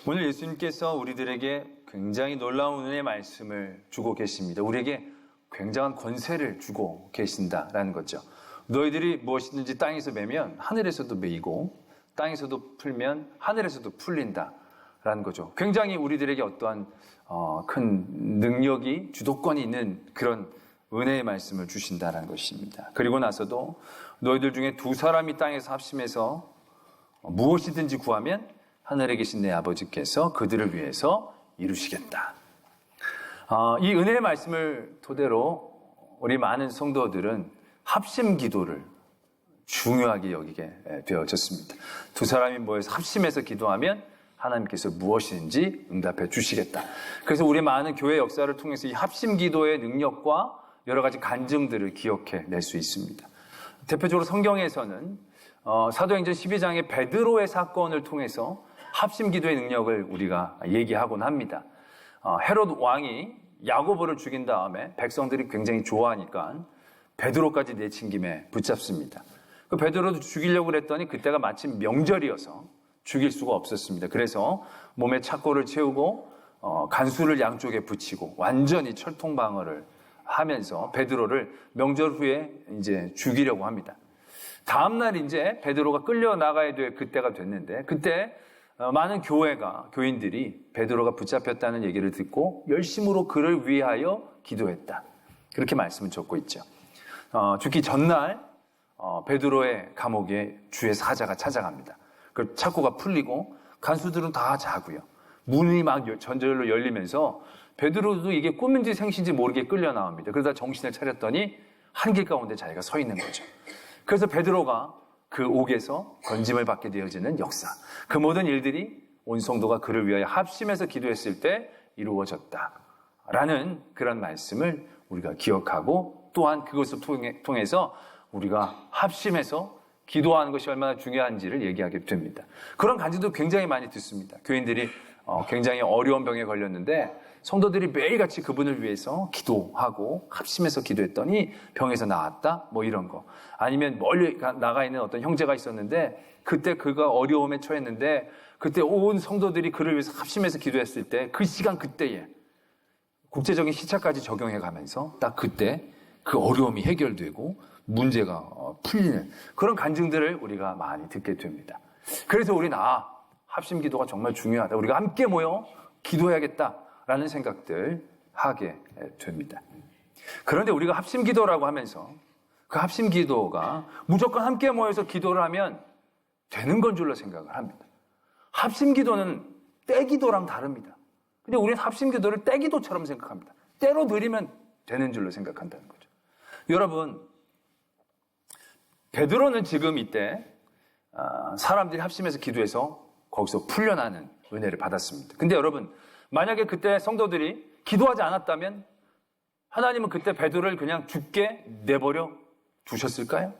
오늘 예수님께서 우리들에게 굉장히 놀라운 은혜의 말씀을 주고 계십니다. 우리에게 굉장한 권세를 주고 계신다라는 거죠. 너희들이 무엇이든지 땅에서 매면 하늘에서도 매이고 땅에서도 풀면 하늘에서도 풀린다라는 거죠. 굉장히 우리들에게 어떠한 큰 능력이 주도권이 있는 그런 은혜의 말씀을 주신다라는 것입니다. 그리고 나서도 너희들 중에 두 사람이 땅에서 합심해서 무엇이든지 구하면 하늘에 계신 내 아버지께서 그들을 위해서 이루시겠다. 이 은혜의 말씀을 토대로 우리 많은 성도들은 합심 기도를 중요하게 여기게 되어졌습니다. 두 사람이 모여서 합심해서 기도하면 하나님께서 무엇이든지 응답해 주시겠다. 그래서 우리 많은 교회 역사를 통해서 이 합심 기도의 능력과 여러 가지 간증들을 기억해 낼 수 있습니다. 대표적으로 성경에서는 사도행전 12장의 베드로의 사건을 통해서 합심 기도의 능력을 우리가 얘기하곤 합니다. 헤롯 왕이 야고보를 죽인 다음에 백성들이 굉장히 좋아하니까 베드로까지 내친 김에 붙잡습니다. 그 베드로도 죽이려고 그랬더니 그때가 마침 명절이어서 죽일 수가 없었습니다. 그래서 몸에 착고를 채우고 간수를 양쪽에 붙이고 완전히 철통방어를 하면서 베드로를 명절 후에 이제 죽이려고 합니다. 다음날 이제 베드로가 끌려 나가야 될 그때가 됐는데 그때 많은 교인들이 베드로가 붙잡혔다는 얘기를 듣고 열심으로 그를 위하여 기도했다. 그렇게 말씀을 적고 있죠. 죽기 전날 베드로의 감옥에 주의 사자가 찾아갑니다. 그 착고가 풀리고 간수들은 다 자고요. 문이 막 전절로 열리면서 베드로도 이게 꿈인지 생신지 모르게 끌려 나옵니다. 그러다 정신을 차렸더니 한길 가운데 자기가 서 있는 거죠. 그래서 베드로가 그 옥에서 건짐을 받게 되어지는 역사. 그 모든 일들이 온 성도가 그를 위하여 합심해서 기도했을 때 이루어졌다라는 그런 말씀을 우리가 기억하고 또한 그것을 통해서 우리가 합심해서 기도하는 것이 얼마나 중요한지를 얘기하게 됩니다. 그런 간증도 굉장히 많이 듣습니다. 교인들이 굉장히 어려운 병에 걸렸는데 성도들이 매일같이 그분을 위해서 기도하고 합심해서 기도했더니 병에서 나았다 뭐 이런 거. 아니면 멀리 나가 있는 어떤 형제가 있었는데 그때 그가 어려움에 처했는데 그때 온 성도들이 그를 위해서 합심해서 기도했을 때 그 시간 그때에 국제적인 시차까지 적용해 가면서 딱 그때 그 어려움이 해결되고 문제가 풀리는 그런 간증들을 우리가 많이 듣게 됩니다. 그래서 우리는 합심 기도가 정말 중요하다. 우리가 함께 모여 기도해야겠다라는 생각들 하게 됩니다. 그런데 우리가 합심 기도라고 하면서 그 합심 기도가 무조건 함께 모여서 기도를 하면 되는 건 줄로 생각을 합니다. 합심 기도는 떼기도랑 다릅니다. 근데 우리는 합심 기도를 떼기도처럼 생각합니다. 때로 드리면 되는 줄로 생각한다는 거죠. 여러분, 베드로는 지금 이때 사람들이 합심해서 기도해서 거기서 풀려나는 은혜를 받았습니다. 근데 여러분, 만약에 그때 성도들이 기도하지 않았다면 하나님은 그때 베드로를 그냥 죽게 내버려 두셨을까요?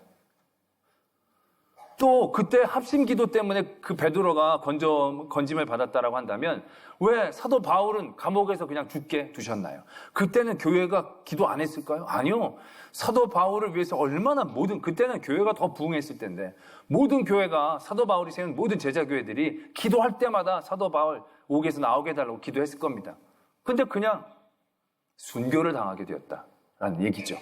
또 그때 합심 기도 때문에 그 베드로가 건짐을 받았다라고 한다면 왜 사도 바울은 감옥에서 그냥 죽게 두셨나요? 그때는 교회가 기도 안 했을까요? 아니요. 사도 바울을 위해서 얼마나 그때는 교회가 더 부흥했을 텐데 모든 교회가 사도 바울이 세운 모든 제자교회들이 기도할 때마다 사도 바울 옥에서 나오게 해달라고 기도했을 겁니다. 근데 그냥 순교를 당하게 되었다라는 얘기죠.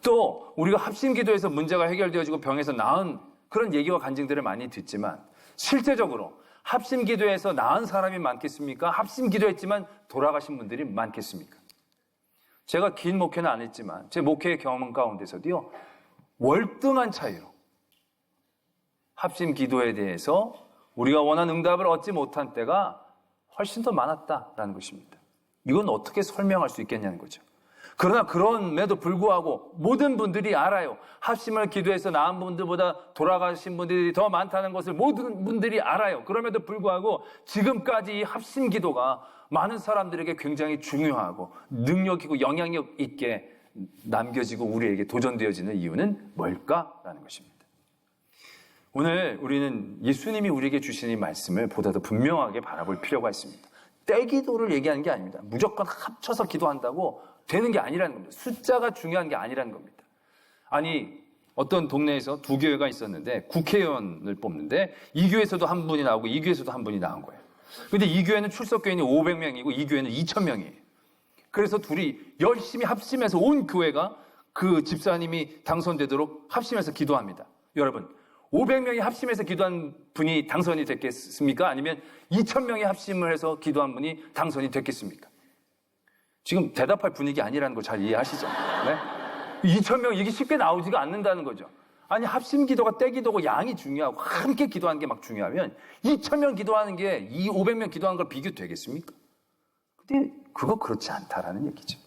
또 우리가 합심 기도에서 문제가 해결되어지고 병에서 나은 그런 얘기와 간증들을 많이 듣지만 실제적으로 합심 기도에서 나은 사람이 많겠습니까? 합심 기도했지만 돌아가신 분들이 많겠습니까? 제가 긴 목회는 안 했지만 제 목회의 경험 가운데서도요. 월등한 차이로 합심 기도에 대해서 우리가 원하는 응답을 얻지 못한 때가 훨씬 더 많았다라는 것입니다. 이건 어떻게 설명할 수 있겠냐는 거죠. 그러나 그럼에도 불구하고 모든 분들이 알아요. 합심을 기도해서 나은 분들보다 돌아가신 분들이 더 많다는 것을 모든 분들이 알아요. 그럼에도 불구하고 지금까지 이 합심 기도가 많은 사람들에게 굉장히 중요하고 능력이고 영향력 있게 남겨지고 우리에게 도전되어지는 이유는 뭘까라는 것입니다. 오늘 우리는 예수님이 우리에게 주신 이 말씀을 보다 더 분명하게 바라볼 필요가 있습니다. 떼기도를 얘기하는 게 아닙니다. 무조건 합쳐서 기도한다고 되는 게 아니라는 겁니다. 숫자가 중요한 게 아니라는 겁니다. 아니 어떤 동네에서 두 교회가 있었는데 국회의원을 뽑는데 이 교회에서도 한 분이 나오고 이 교회에서도 한 분이 나온 거예요. 근데 이 교회는 출석교인이 500명이고 이 교회는 2,000명이에요. 그래서 둘이 열심히 합심해서 온 교회가 그 집사님이 당선되도록 합심해서 기도합니다. 여러분, 500명이 합심해서 기도한 분이 당선이 됐겠습니까? 아니면 2,000명이 합심을 해서 기도한 분이 당선이 됐겠습니까? 지금 대답할 분위기 아니라는 거 잘 이해하시죠? 네? 2,000명, 이게 쉽게 나오지가 않는다는 거죠. 아니, 합심 기도가 때 기도고 양이 중요하고 함께 기도하는 게 막 중요하면 2,000명 기도하는 게 이 500명 기도하는 걸 비교되겠습니까? 근데 그거 그렇지 않다라는 얘기죠.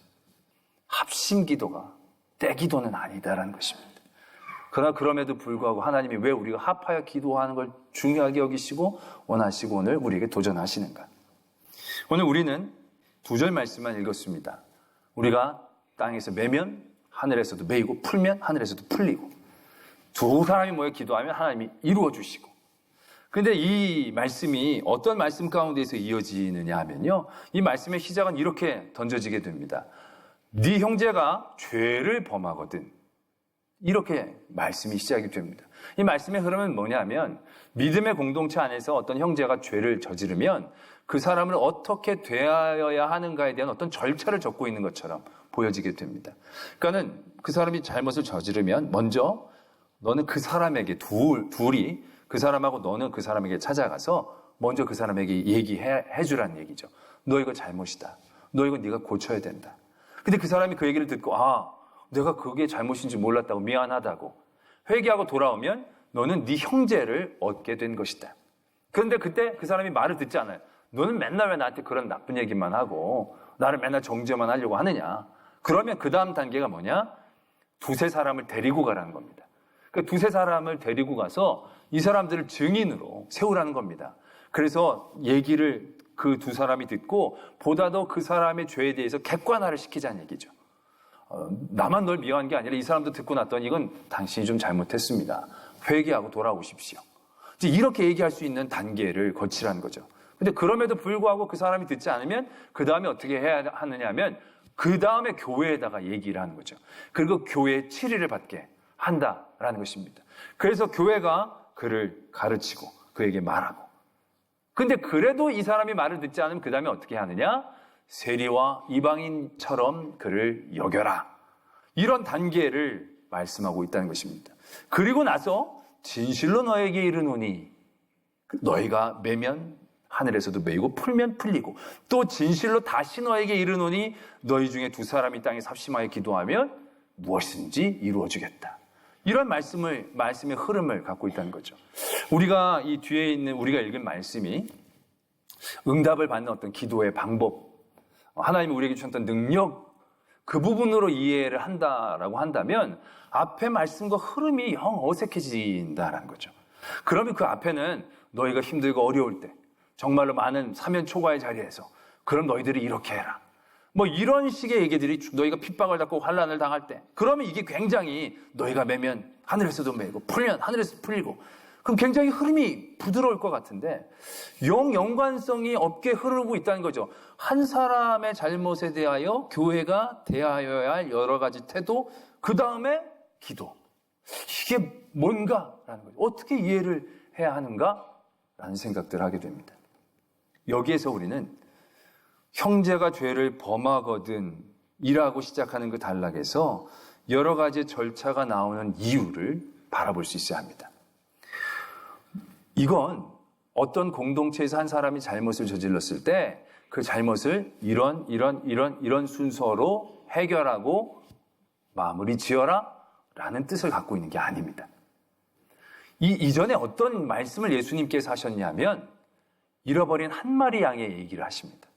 합심 기도가 때 기도는 아니다라는 것입니다. 그러나 그럼에도 불구하고 하나님이 왜 우리가 합하여 기도하는 걸 중요하게 여기시고 원하시고 오늘 우리에게 도전하시는가? 오늘 우리는 2절 말씀만 읽었습니다. 우리가 땅에서 매면 하늘에서도 매이고 풀면 하늘에서도 풀리고, 두 사람이 모여 기도하면 하나님이 이루어 주시고. 근데 이 말씀이 어떤 말씀 가운데에서 이어지느냐 하면요, 이 말씀의 시작은 이렇게 던져지게 됩니다. 네 형제가 죄를 범하거든. 이렇게 말씀이 시작이 됩니다. 이 말씀의 흐름은 뭐냐면, 믿음의 공동체 안에서 어떤 형제가 죄를 저지르면 그 사람을 어떻게 대하여야 하는가에 대한 어떤 절차를 적고 있는 것처럼 보여지게 됩니다. 그러니까는 그 사람이 잘못을 저지르면 먼저 너는 그 사람에게 둘이 그 사람하고 너는 그 사람에게 찾아가서 먼저 그 사람에게 얘기해 주라는 얘기죠. 너 이거 잘못이다. 너 이거 네가 고쳐야 된다. 근데 그 사람이 그 얘기를 듣고 내가 그게 잘못인지 몰랐다고 미안하다고 회개하고 돌아오면 너는 네 형제를 얻게 된 것이다. 그런데 그때 그 사람이 말을 듣지 않아요. 너는 맨날 왜 나한테 그런 나쁜 얘기만 하고 나를 맨날 정죄만 하려고 하느냐. 그러면 그 다음 단계가 뭐냐? 두세 사람을 데리고 가라는 겁니다. 그 두세 사람을 데리고 가서 이 사람들을 증인으로 세우라는 겁니다. 그래서 얘기를 그 두 사람이 듣고 보다 더 그 사람의 죄에 대해서 객관화를 시키자는 얘기죠. 나만 널 미워한 게 아니라 이 사람도 듣고 났더니 이건 당신이 좀 잘못했습니다. 회개하고 돌아오십시오. 이제 이렇게 얘기할 수 있는 단계를 거치라는 거죠. 근데 그럼에도 불구하고 그 사람이 듣지 않으면 그 다음에 어떻게 해야 하느냐 하면 그 다음에 교회에다가 얘기를 하는 거죠. 그리고 교회의 치리를 받게 한다라는 것입니다. 그래서 교회가 그를 가르치고 그에게 말하고, 근데 그래도 이 사람이 말을 듣지 않으면 그 다음에 어떻게 하느냐? 세리와 이방인처럼 그를 여겨라. 이런 단계를 말씀하고 있다는 것입니다. 그리고 나서 진실로 너에게 이르노니 너희가 매면 하늘에서도 매이고 풀면 풀리고, 또 진실로 다시 너에게 이르노니 너희 중에 두 사람이 땅에 합심하여 기도하면 무엇인지 이루어주겠다. 이런 말씀의 흐름을 갖고 있다는 거죠. 우리가 이 뒤에 있는 우리가 읽은 말씀이 응답을 받는 어떤 기도의 방법, 하나님이 우리에게 주셨던 능력, 그 부분으로 이해를 한다라고 한다면 앞에 말씀과 흐름이 영 어색해진다라는 거죠. 그러면 그 앞에는 너희가 힘들고 어려울 때, 정말로 많은 사면 초과의 자리에서 그럼 너희들이 이렇게 해라. 뭐 이런 식의 얘기들이 너희가 핍박을 받고 환난을 당할 때, 그러면 이게 굉장히 너희가 매면 하늘에서도 매고 풀면 하늘에서도 풀리고, 그럼 굉장히 흐름이 부드러울 것 같은데 연관성이 없게 흐르고 있다는 거죠. 한 사람의 잘못에 대하여 교회가 대하여야 할 여러 가지 태도, 그 다음에 기도. 이게 뭔가라는 거죠. 어떻게 이해를 해야 하는가라는 생각들을 하게 됩니다. 여기에서 우리는 형제가 죄를 범하거든 이라고 시작하는 그 단락에서 여러 가지 절차가 나오는 이유를 바라볼 수 있어야 합니다. 이건 어떤 공동체에서 한 사람이 잘못을 저질렀을 때 그 잘못을 이런 순서로 해결하고 마무리 지어라 라는 뜻을 갖고 있는 게 아닙니다. 이전에 어떤 말씀을 예수님께서 하셨냐면 잃어버린 한 마리 양의 얘기를 하십니다.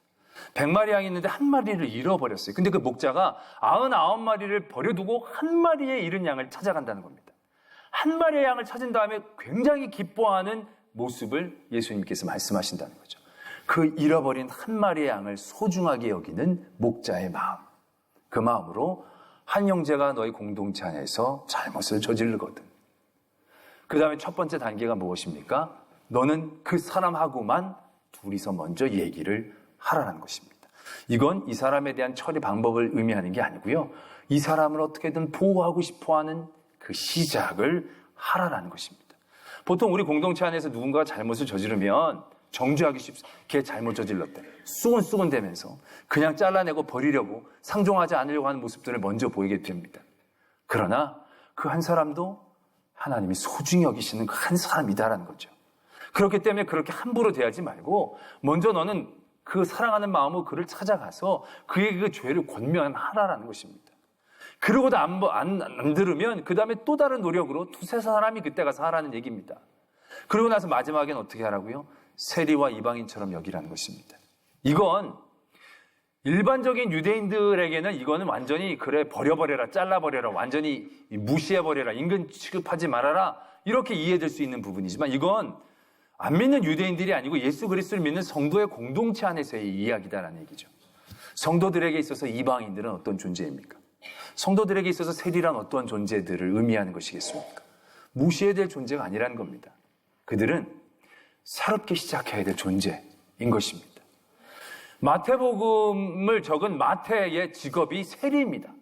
100마리 양이 있는데 한 마리를 잃어버렸어요. 근데 그 목자가 99마리를 버려두고 한 마리의 잃은 양을 찾아간다는 겁니다. 한 마리의 양을 찾은 다음에 굉장히 기뻐하는 모습을 예수님께서 말씀하신다는 거죠. 그 잃어버린 한 마리의 양을 소중하게 여기는 목자의 마음, 그 마음으로 한 형제가 너희 공동체 안에서 잘못을 저지르거든. 그 다음에 첫 번째 단계가 무엇입니까? 너는 그 사람하고만 둘이서 먼저 얘기를 하라는 것입니다. 이건 이 사람에 대한 처리 방법을 의미하는 게 아니고요, 이 사람을 어떻게든 보호하고 싶어하는 그 시작을 하라는 것입니다. 보통 우리 공동체 안에서 누군가가 잘못을 저지르면 정죄하기 쉽습니다. 걔 잘못 저질렀대. 쑥은쑥은 대면서 그냥 잘라내고 버리려고 상종하지 않으려고 하는 모습들을 먼저 보이게 됩니다. 그러나 그 한 사람도 하나님이 소중히 여기시는 그 한 사람이다라는 거죠. 그렇기 때문에 그렇게 함부로 대하지 말고 먼저 너는 그 사랑하는 마음으로 그를 찾아가서 그의 그 죄를 권면하라라는 것입니다. 그러고도 안 들으면 그 다음에 또 다른 노력으로 두세 사람이 그때 가서 하라는 얘기입니다. 그러고 나서 마지막엔 어떻게 하라고요? 세리와 이방인처럼 여기라는 것입니다. 이건 일반적인 유대인들에게는 이거는 완전히 그래 버려버려라, 잘라버려라, 완전히 무시해버려라, 인근 취급하지 말아라 이렇게 이해될 수 있는 부분이지만 이건 안 믿는 유대인들이 아니고 예수 그리스도를 믿는 성도의 공동체 안에서의 이야기다라는 얘기죠. 성도들에게 있어서 이방인들은 어떤 존재입니까? 성도들에게 있어서 세리란 어떤 존재들을 의미하는 것이겠습니까? 무시해야 될 존재가 아니라는 겁니다. 그들은 새롭게 시작해야 될 존재인 것입니다. 마태복음을 적은 마태의 직업이 세리입니다.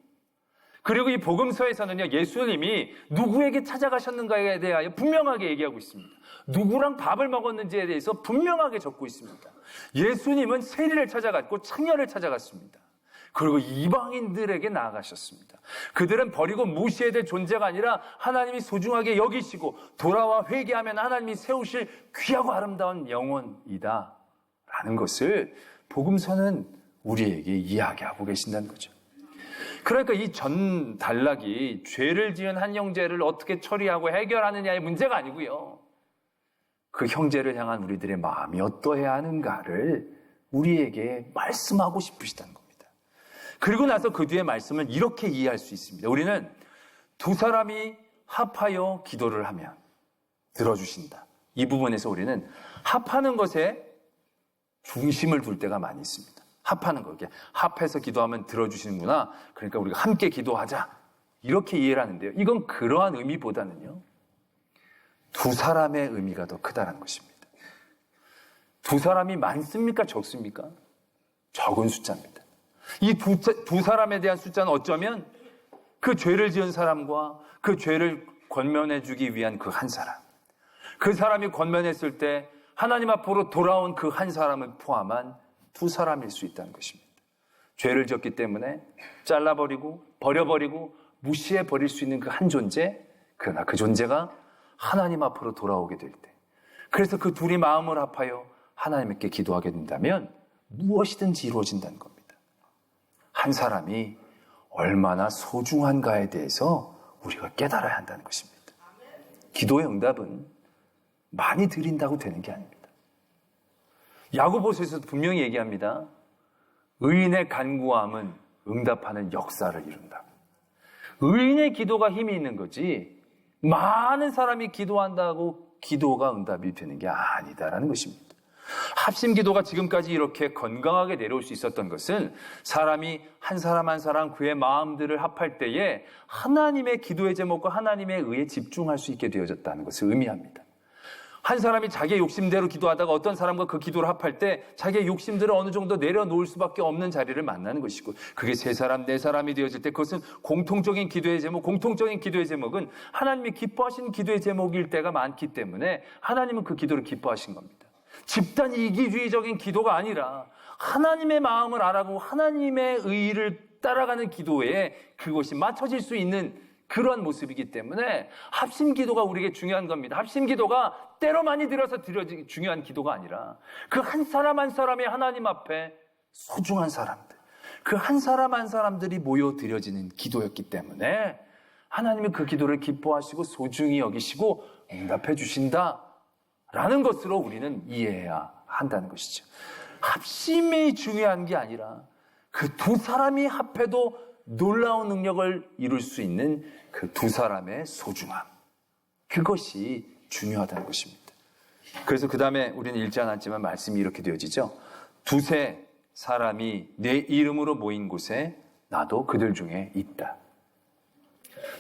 그리고 이 복음서에서는요, 예수님이 누구에게 찾아가셨는가에 대하여 분명하게 얘기하고 있습니다. 누구랑 밥을 먹었는지에 대해서 분명하게 적고 있습니다. 예수님은 세리를 찾아갔고 창녀를 찾아갔습니다. 그리고 이방인들에게 나아가셨습니다. 그들은 버리고 무시해야 될 존재가 아니라 하나님이 소중하게 여기시고 돌아와 회개하면 하나님이 세우실 귀하고 아름다운 영혼이다 라는 것을 복음서는 우리에게 이야기하고 계신다는 거죠. 그러니까 이 전 단락이 죄를 지은 한 형제를 어떻게 처리하고 해결하느냐의 문제가 아니고요. 그 형제를 향한 우리들의 마음이 어떠해야 하는가를 우리에게 말씀하고 싶으시다는 겁니다. 그리고 나서 그 뒤에 말씀을 이렇게 이해할 수 있습니다. 우리는 두 사람이 합하여 기도를 하면 들어주신다. 이 부분에서 우리는 합하는 것에 중심을 둘 때가 많이 있습니다. 합하는 거, 합해서 기도하면 들어주시는구나. 그러니까 우리가 함께 기도하자. 이렇게 이해를 하는데요. 이건 그러한 의미보다는요. 두 사람의 의미가 더 크다는 것입니다. 두 사람이 많습니까? 적습니까? 적은 숫자입니다. 이 두 사람에 대한 숫자는 어쩌면 그 죄를 지은 사람과 그 죄를 권면해주기 위한 그 한 사람. 그 사람이 권면했을 때 하나님 앞으로 돌아온 그 한 사람을 포함한 두 사람일 수 있다는 것입니다. 죄를 지었기 때문에 잘라버리고 버려버리고 무시해버릴 수 있는 그 한 존재, 그러나 그 존재가 하나님 앞으로 돌아오게 될 때, 그래서 그 둘이 마음을 합하여 하나님께 기도하게 된다면 무엇이든지 이루어진다는 겁니다. 한 사람이 얼마나 소중한가에 대해서 우리가 깨달아야 한다는 것입니다. 기도의 응답은 많이 드린다고 되는 게 아닙니다. 야고보서에서도 분명히 얘기합니다. 의인의 간구함은 응답하는 역사를 이룬다. 의인의 기도가 힘이 있는 거지 많은 사람이 기도한다고 기도가 응답이 되는 게 아니다라는 것입니다. 합심 기도가 지금까지 이렇게 건강하게 내려올 수 있었던 것은 사람이 한 사람 한 사람 그의 마음들을 합할 때에 하나님의 기도의 제목과 하나님의 의에 집중할 수 있게 되어졌다는 것을 의미합니다. 한 사람이 자기의 욕심대로 기도하다가 어떤 사람과 그 기도를 합할 때 자기의 욕심들을 어느 정도 내려놓을 수밖에 없는 자리를 만나는 것이고, 그게 세 사람, 네 사람이 되어질 때 그것은 공통적인 기도의 제목, 공통적인 기도의 제목은 하나님이 기뻐하시는 기도의 제목일 때가 많기 때문에 하나님은 그 기도를 기뻐하신 겁니다. 집단 이기주의적인 기도가 아니라 하나님의 마음을 알아보고 하나님의 의를 따라가는 기도에 그것이 맞춰질 수 있는 그러한 모습이기 때문에 합심 기도가 우리에게 중요한 겁니다. 합심 기도가 때로 많이 들어서 드려지기 중요한 기도가 아니라 그 한 사람 한 사람이 하나님 앞에 소중한 사람들, 그 한 사람 한 사람들이 모여 드려지는 기도였기 때문에 하나님은 그 기도를 기뻐하시고 소중히 여기시고 응답해 주신다라는 것으로 우리는 이해해야 한다는 것이죠. 합심이 중요한 게 아니라 그 두 사람이 합해도 놀라운 능력을 이룰 수 있는 그 두 사람의 소중함, 그것이 중요하다는 것입니다. 그래서 그 다음에 우리는 읽지 않았지만 말씀이 이렇게 되어지죠. 두세 사람이 내 이름으로 모인 곳에 나도 그들 중에 있다.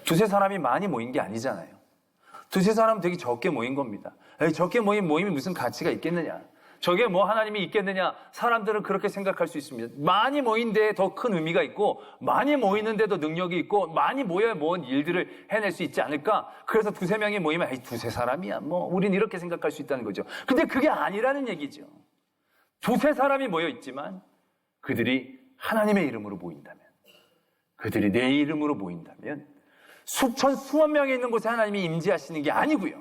두세 사람이 많이 모인 게 아니잖아요. 두세 사람 되게 적게 모인 겁니다. 적게 모인 모임이 무슨 가치가 있겠느냐. 저게 뭐 하나님이 있겠느냐? 사람들은 그렇게 생각할 수 있습니다. 많이 모인 데에 더 큰 의미가 있고 많이 모이는 데도 능력이 있고 많이 모여야 뭔 일들을 해낼 수 있지 않을까? 그래서 두세 명이 모이면 에이, 두세 사람이야. 뭐 우린 이렇게 생각할 수 있다는 거죠. 근데 그게 아니라는 얘기죠. 두세 사람이 모여 있지만 그들이 하나님의 이름으로 모인다면, 그들이 내 이름으로 모인다면 수천 수만 명이 있는 곳에 하나님이 임재하시는 게 아니고요.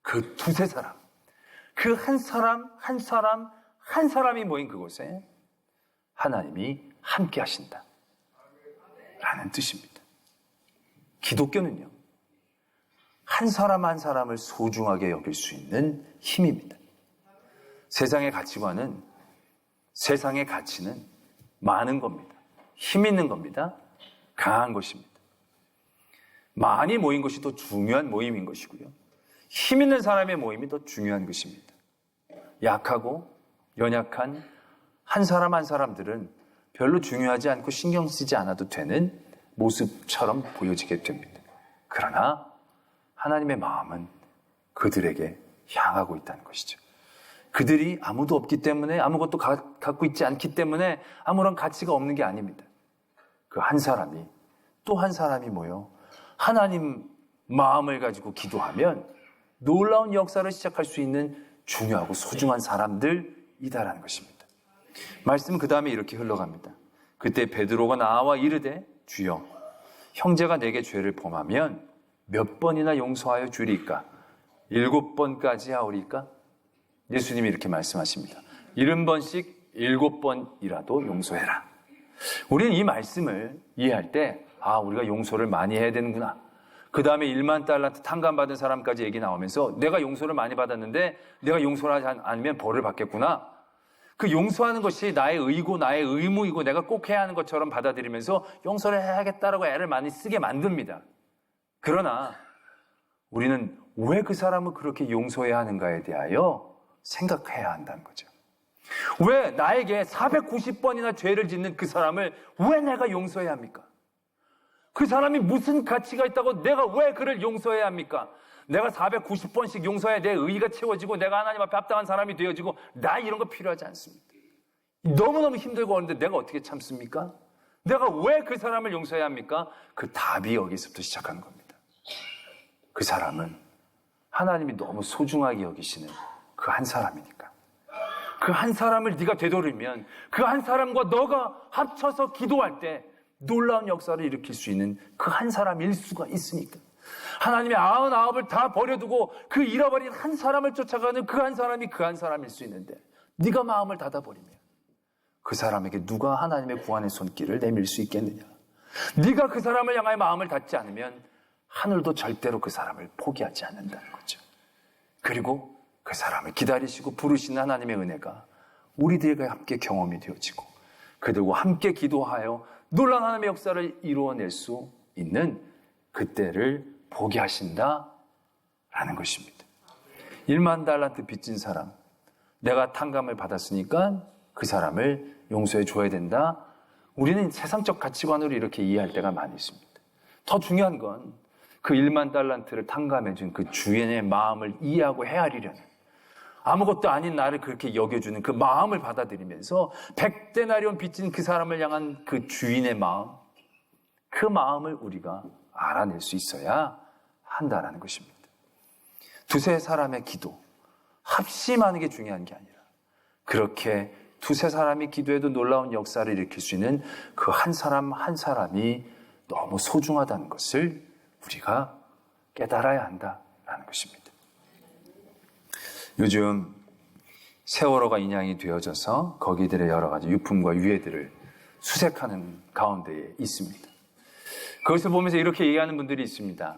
그 두세 사람, 그 한 사람 한 사람 한 사람이 모인 그곳에 하나님이 함께 하신다 라는 뜻입니다. 기독교는요, 한 사람 한 사람을 소중하게 여길 수 있는 힘입니다. 세상의 가치관은, 세상의 가치는 많은 겁니다. 힘 있는 겁니다. 강한 것입니다. 많이 모인 것이 더 중요한 모임인 것이고요. 힘 있는 사람의 모임이 더 중요한 것입니다. 약하고 연약한 한 사람 한 사람들은 별로 중요하지 않고 신경 쓰지 않아도 되는 모습처럼 보여지게 됩니다. 그러나 하나님의 마음은 그들에게 향하고 있다는 것이죠. 그들이 아무도 없기 때문에, 아무것도 갖고 있지 않기 때문에 아무런 가치가 없는 게 아닙니다. 그 한 사람이 또 한 사람이 모여 하나님 마음을 가지고 기도하면 놀라운 역사를 시작할 수 있는 중요하고 소중한 사람들이다라는 것입니다. 말씀은 그 다음에 이렇게 흘러갑니다. 그때 베드로가 나와 이르되 주여, 형제가 내게 죄를 범하면 몇 번이나 용서하여 주리까? 7번까지 하오리까? 예수님이 이렇게 말씀하십니다. 70번씩 7번이라도 용서해라. 우리는 이 말씀을 이해할 때 우리가 용서를 많이 해야 되는구나. 그 다음에 1만 달란트 탕감받은 사람까지 얘기 나오면서 내가 용서를 많이 받았는데 내가 용서를 하지 않으면 벌을 받겠구나. 그 용서하는 것이 나의 의고 나의 의무이고 내가 꼭 해야 하는 것처럼 받아들이면서 용서를 해야겠다라고 애를 많이 쓰게 만듭니다. 그러나 우리는 왜 그 사람을 그렇게 용서해야 하는가에 대하여 생각해야 한다는 거죠. 왜 나에게 490번이나 죄를 짓는 그 사람을 왜 내가 용서해야 합니까? 그 사람이 무슨 가치가 있다고 내가 왜 그를 용서해야 합니까? 내가 490번씩 용서해야 내 의의가 채워지고 내가 하나님 앞에 합당한 사람이 되어지고 나 이런 거 필요하지 않습니다. 너무너무 힘들고 어려운데 내가 어떻게 참습니까? 내가 왜 그 사람을 용서해야 합니까? 그 답이 여기서부터 시작하는 겁니다. 그 사람은 하나님이 너무 소중하게 여기시는 그 한 사람이니까. 그 한 사람을 네가 되돌리면 그 한 사람과 너가 합쳐서 기도할 때 놀라운 역사를 일으킬 수 있는 그 한 사람일 수가 있으니까. 하나님의 99을 다 버려두고 그 잃어버린 한 사람을 쫓아가는 그 한 사람이 그 한 사람일 수 있는데 네가 마음을 닫아버리면 그 사람에게 누가 하나님의 구원의 손길을 내밀 수 있겠느냐. 네가 그 사람을 향하여 마음을 닫지 않으면 하늘도 절대로 그 사람을 포기하지 않는다는 거죠. 그리고 그 사람을 기다리시고 부르시는 하나님의 은혜가 우리들과 함께 경험이 되어지고 그들과 함께 기도하여 놀라운 하나님의 역사를 이루어낼 수 있는 그때를 보게 하신다라는 것입니다. 1만 달란트 빚진 사람, 내가 탕감을 받았으니까 그 사람을 용서해 줘야 된다. 우리는 세상적 가치관으로 이렇게 이해할 때가 많이 있습니다. 더 중요한 건 그 1만 달란트를 탕감해 준 그 주인의 마음을 이해하고 헤아리려는, 아무것도 아닌 나를 그렇게 여겨주는 그 마음을 받아들이면서 100데나리온 빚진 그 사람을 향한 그 주인의 마음, 그 마음을 우리가 알아낼 수 있어야 한다는 것입니다. 두세 사람의 기도, 합심하는 게 중요한 게 아니라 그렇게 두세 사람이 기도해도 놀라운 역사를 일으킬 수 있는 그 한 사람 한 사람이 너무 소중하다는 것을 우리가 깨달아야 한다는 것입니다. 요즘 세월호가 인양이 되어져서 거기들의 여러 가지 유품과 유해들을 수색하는 가운데에 있습니다. 그것을 보면서 이렇게 얘기하는 분들이 있습니다.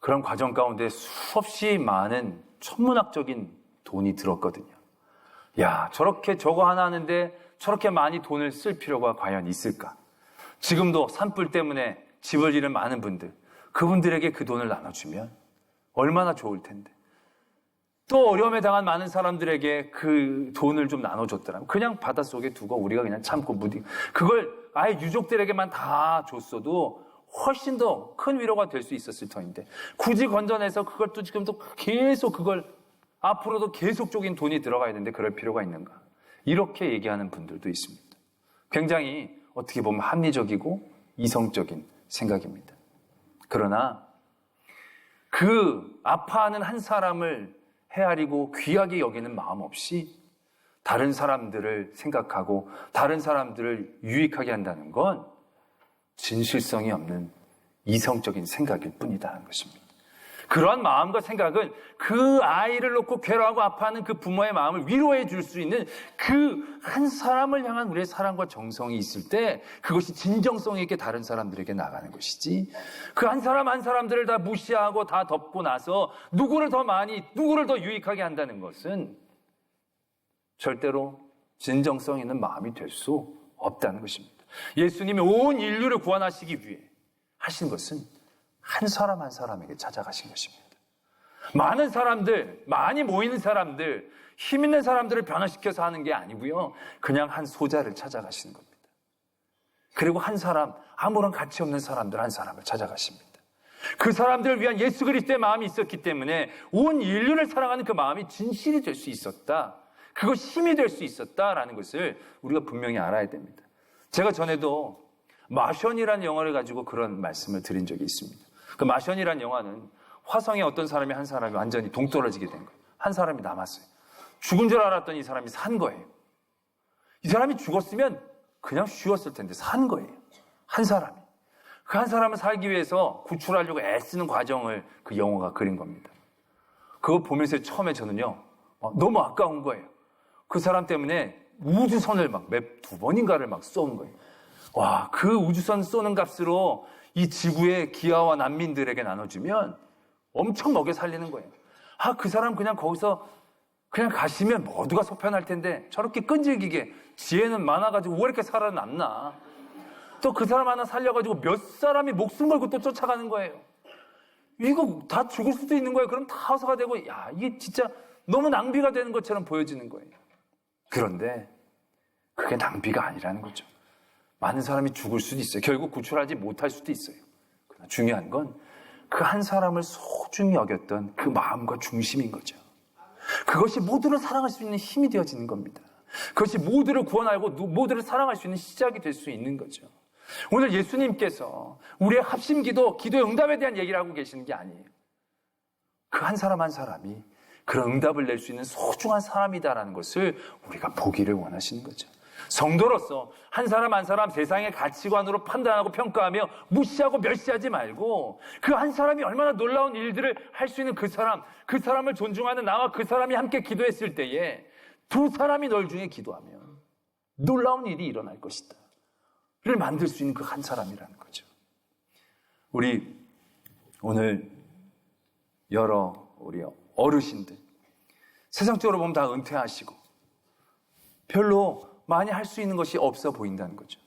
그런 과정 가운데 수없이 많은 천문학적인 돈이 들었거든요. 야, 저렇게 저거 하나 하는데 저렇게 많이 돈을 쓸 필요가 과연 있을까? 지금도 산불 때문에 집을 잃은 많은 분들, 그분들에게 그 돈을 나눠주면 얼마나 좋을 텐데. 또 어려움에 당한 많은 사람들에게 그 돈을 좀 나눠줬더라면 그냥 바닷속에 두고 우리가 그냥 참고 그걸 아예 유족들에게만 다 줬어도 훨씬 더 큰 위로가 될 수 있었을 터인데 굳이 건져내서 그걸 또 지금 또 계속 그걸 앞으로도 계속적인 돈이 들어가야 되는데 그럴 필요가 있는가? 이렇게 얘기하는 분들도 있습니다. 굉장히 어떻게 보면 합리적이고 이성적인 생각입니다. 그러나 그 아파하는 한 사람을 헤아리고 귀하게 여기는 마음 없이 다른 사람들을 생각하고 다른 사람들을 유익하게 한다는 건 진실성이 없는 이성적인 생각일 뿐이다는 것입니다. 그러한 마음과 생각은 그 아이를 놓고 괴로워하고 아파하는 그 부모의 마음을 위로해 줄 수 있는 그 한 사람을 향한 우리의 사랑과 정성이 있을 때 그것이 진정성 있게 다른 사람들에게 나가는 것이지, 그 한 사람 한 사람들을 다 무시하고 다 덮고 나서 누구를 더 유익하게 한다는 것은 절대로 진정성 있는 마음이 될 수 없다는 것입니다. 예수님이 온 인류를 구원하시기 위해 하신 것은 한 사람 한 사람에게 찾아가신 것입니다. 많은 사람들, 많이 모이는 사람들, 힘 있는 사람들을 변화시켜서 하는 게 아니고요. 그냥 한 소자를 찾아가시는 겁니다. 그리고 한 사람, 아무런 가치 없는 사람들 한 사람을 찾아가십니다. 그 사람들을 위한 예수 그리스도의 마음이 있었기 때문에 온 인류를 사랑하는 그 마음이 진실이 될 수 있었다. 그것이 힘이 될 수 있었다라는 것을 우리가 분명히 알아야 됩니다. 제가 전에도 마션이라는 영화를 가지고 그런 말씀을 드린 적이 있습니다. 그 마션이라는 영화는 화성에 어떤 사람이 한 사람이 완전히 동떨어지게 된 거예요. 한 사람이 남았어요. 죽은 줄 알았더니 이 사람이 산 거예요. 이 사람이 죽었으면 그냥 쉬었을 텐데 산 거예요. 한 사람이. 그 한 사람을 살기 위해서 구출하려고 애쓰는 과정을 그 영화가 그린 겁니다. 그거 보면서 처음에 저는요, 너무 아까운 거예요. 그 사람 때문에 우주선을 막 두 번인가를 막 쏘는 거예요. 와, 그 우주선 쏘는 값으로 이 지구의 기아와 난민들에게 나눠주면 엄청 먹여 살리는 거예요. 그 사람 그냥 거기서 그냥 가시면 모두가 소편할 텐데 저렇게 끈질기게 지혜는 많아가지고 왜 이렇게 살아남나. 또 그 사람 하나 살려가지고 몇 사람이 목숨 걸고 또 쫓아가는 거예요. 이거 다 죽을 수도 있는 거예요. 그럼 다 허사가 되고, 이게 진짜 너무 낭비가 되는 것처럼 보여지는 거예요. 그런데 그게 낭비가 아니라는 거죠. 많은 사람이 죽을 수도 있어요. 결국 구출하지 못할 수도 있어요. 그러나 중요한 건 그 한 사람을 소중히 여겼던 그 마음과 중심인 거죠. 그것이 모두를 사랑할 수 있는 힘이 되어지는 겁니다. 그것이 모두를 구원하고 모두를 사랑할 수 있는 시작이 될 수 있는 거죠. 오늘 예수님께서 우리의 합심기도, 기도의 응답에 대한 얘기를 하고 계시는 게 아니에요. 그 한 사람 한 사람이 그런 응답을 낼 수 있는 소중한 사람이다라는 것을 우리가 보기를 원하시는 거죠. 성도로서 한 사람 한 사람 세상의 가치관으로 판단하고 평가하며 무시하고 멸시하지 말고 그 한 사람이 얼마나 놀라운 일들을 할 수 있는 그 사람을 존중하는 나와 그 사람이 함께 기도했을 때에 두 사람이 널 중에 기도하면 놀라운 일이 일어날 것이다. 를 만들 수 있는 그 한 사람이라는 거죠. 우리 오늘 우리 어르신들 세상적으로 보면 다 은퇴하시고 별로 많이 할 수 있는 것이 없어 보인다는 거죠.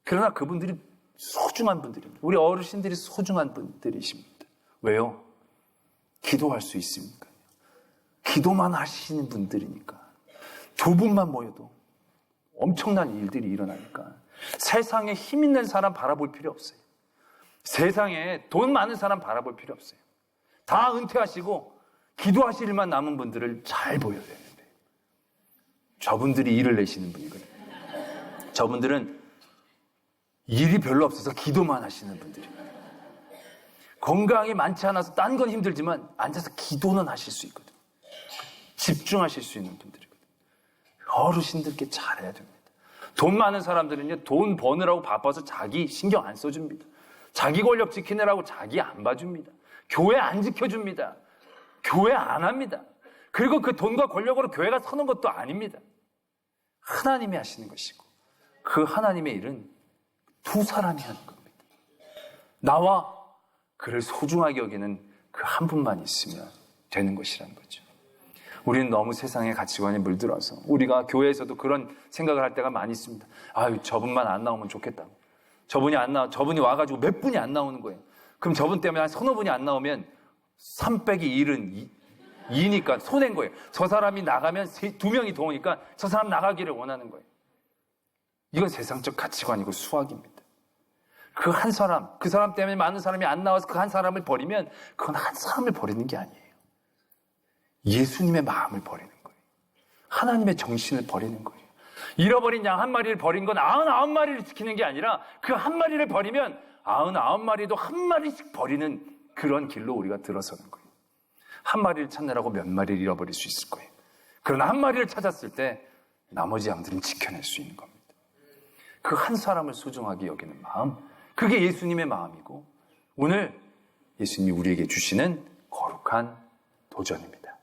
그러나 그분들이 소중한 분들입니다. 우리 어르신들이 소중한 분들이십니다. 왜요? 기도할 수 있으니까요. 기도만 하시는 분들이니까. 두 분만 모여도 엄청난 일들이 일어나니까 세상에 힘 있는 사람 바라볼 필요 없어요. 세상에 돈 많은 사람 바라볼 필요 없어요. 다 은퇴하시고 기도하실 일만 남은 분들을 잘 보여야 되는데 저분들이 일을 내시는 분이거든요. 저분들은 일이 별로 없어서 기도만 하시는 분들이에요. 건강이 많지 않아서 딴 건 힘들지만 앉아서 기도는 하실 수 있거든요. 집중하실 수 있는 분들이거든요. 어르신들께 잘해야 됩니다. 돈 많은 사람들은요, 돈 버느라고 바빠서 자기 신경 안 써줍니다. 자기 권력 지키느라고 자기 안 봐줍니다. 교회 안 지켜줍니다. 교회 안 합니다. 그리고 그 돈과 권력으로 교회가 서는 것도 아닙니다. 하나님이 하시는 것이고 그 하나님의 일은 두 사람이 하는 겁니다. 나와 그를 소중하게 여기는 그 한 분만 있으면 되는 것이라는 거죠. 우리는 너무 세상의 가치관에 물들어서 우리가 교회에서도 그런 생각을 할 때가 많이 있습니다. 저분만 안 나오면 좋겠다고. 저분이 와가지고 몇 분이 안 나오는 거예요. 그럼 저분 때문에 한 서너 분이 안 나오면 3 빼기 1은 2니까 손해인 거예요. 저 사람이 나가면 2명이 더 오니까 저 사람 나가기를 원하는 거예요. 이건 세상적 가치관이고 수학입니다. 그 사람 때문에 많은 사람이 안 나와서 그 한 사람을 버리면 그건 한 사람을 버리는 게 아니에요. 예수님의 마음을 버리는 거예요. 하나님의 정신을 버리는 거예요. 잃어버린 양 한 마리를 버린 건 99마리를 지키는 게 아니라 그 한 마리를 버리면 99마리도 한 마리씩 버리는 그런 길로 우리가 들어서는 거예요. 한 마리를 찾느라고 몇 마리를 잃어버릴 수 있을 거예요. 그러나 한 마리를 찾았을 때 나머지 양들은 지켜낼 수 있는 겁니다. 그 한 사람을 소중하게 여기는 마음, 그게 예수님의 마음이고 오늘 예수님이 우리에게 주시는 거룩한 도전입니다.